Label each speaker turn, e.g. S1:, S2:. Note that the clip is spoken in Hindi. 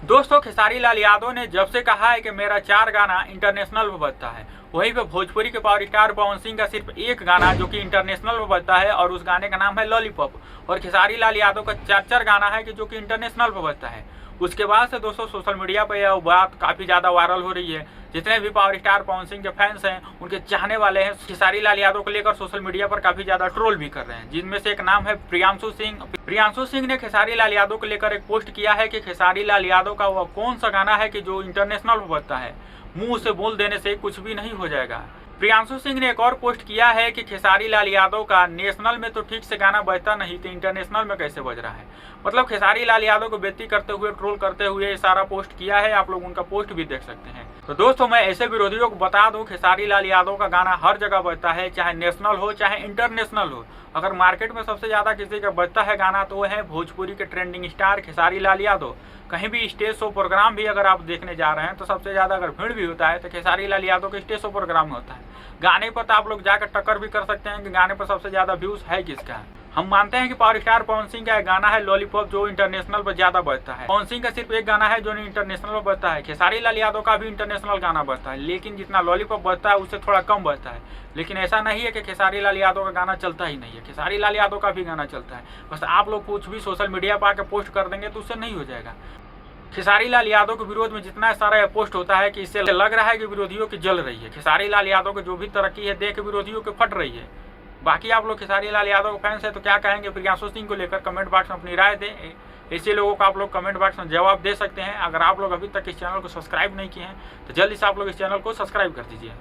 S1: दोस्तों, खेसारी लाल यादव ने जब से कहा है कि मेरा 4 गाना इंटरनेशनल में बजता है, वहीं पे भोजपुरी के पावर स्टार पवन सिंह का सिर्फ एक गाना जो कि इंटरनेशनल में बजता है और उस गाने का नाम है लॉलीपॉप। और खेसारी लाल यादव का 4 गाना है कि जो कि इंटरनेशनल में बजता है। उसके बाद से दोस्तों सोशल मीडिया पर यह बात काफ़ी ज़्यादा वायरल हो रही है। जितने भी पावर स्टार पवन सिंह के फैंस हैं, उनके चाहने वाले हैं, खेसारी लाल यादव को लेकर सोशल मीडिया पर काफ़ी ज़्यादा ट्रोल भी कर रहे हैं। जिनमें से एक नाम है प्रियांशु सिंह। प्रियांशु सिंह ने खेसारी लाल यादव को लेकर एक पोस्ट किया है कि खेसारी लाल यादव का वह कौन सा गाना है कि जो इंटरनेशनल में बजता है, मुंह से बोल देने से कुछ भी नहीं हो जाएगा। प्रियांशु सिंह ने एक और पोस्ट किया है कि खेसारी लाल यादव का नेशनल में तो ठीक से गाना बजता नहीं, तो इंटरनेशनल में कैसे बज रहा है। मतलब खेसारी लाल यादव को बेइज्जती करते हुए, ट्रोल करते हुए ये सारा पोस्ट किया है। आप लोग उनका पोस्ट भी देख सकते हैं। तो दोस्तों, मैं ऐसे विरोधियों को बता दूं, खेसारी लाल यादव का गाना हर जगह बजता है, चाहे नेशनल हो चाहे इंटरनेशनल हो। अगर मार्केट में सबसे ज़्यादा किसी का बजता है गाना तो वो है भोजपुरी के ट्रेंडिंग स्टार खेसारी लाल यादव। कहीं भी स्टेज शो प्रोग्राम भी अगर आप देखने जा रहे हैं तो सबसे ज़्यादा अगर भीड़ भी होता है तो खेसारी लाल यादव के स्टेज शो प्रोग्राम में होता है। गाने पर तो आप लोग जाकर टक्कर भी कर सकते हैं कि गाने पर सबसे ज़्यादा व्यूज़ है किसका। हम मानते हैं कि पावर स्टार पवन सिंह का एक गाना है लॉलीपॉप जो इंटरनेशनल पर ज़्यादा बजता है। पवन सिंह का सिर्फ एक गाना है जो इंटरनेशनल पर बजता है। खेसारी लाल यादव का भी इंटरनेशनल गाना बजता है, लेकिन जितना लॉलीपॉप बजता है उससे थोड़ा कम बजता है। लेकिन ऐसा नहीं है कि खेसारी लाल यादव का गाना चलता ही नहीं है, खेसारी लाल यादव का भी गाना चलता है। बस आप लोग कुछ भी सोशल मीडिया पर आकर पोस्ट कर देंगे तो उससे नहीं हो जाएगा। खेसारी लाल यादव के विरोध में जितना सारा पोस्ट होता है कि इससे लग रहा है कि विरोधियों की जल रही है। खेसारी लाल यादव की जो भी तरक्की है देख विरोधियों की फट रही है। बाकी आप लोग खेसारी लाल यादव के फैंस है तो क्या कहेंगे प्रियांशु सिंह को लेकर, कमेंट बॉक्स में अपनी राय दें। ऐसे लोगों को आप लोग कमेंट बॉक्स में जवाब दे सकते हैं। अगर आप लोग अभी तक इस चैनल को सब्सक्राइब नहीं किए हैं तो जल्दी से आप लोग इस चैनल को सब्सक्राइब कर दीजिए।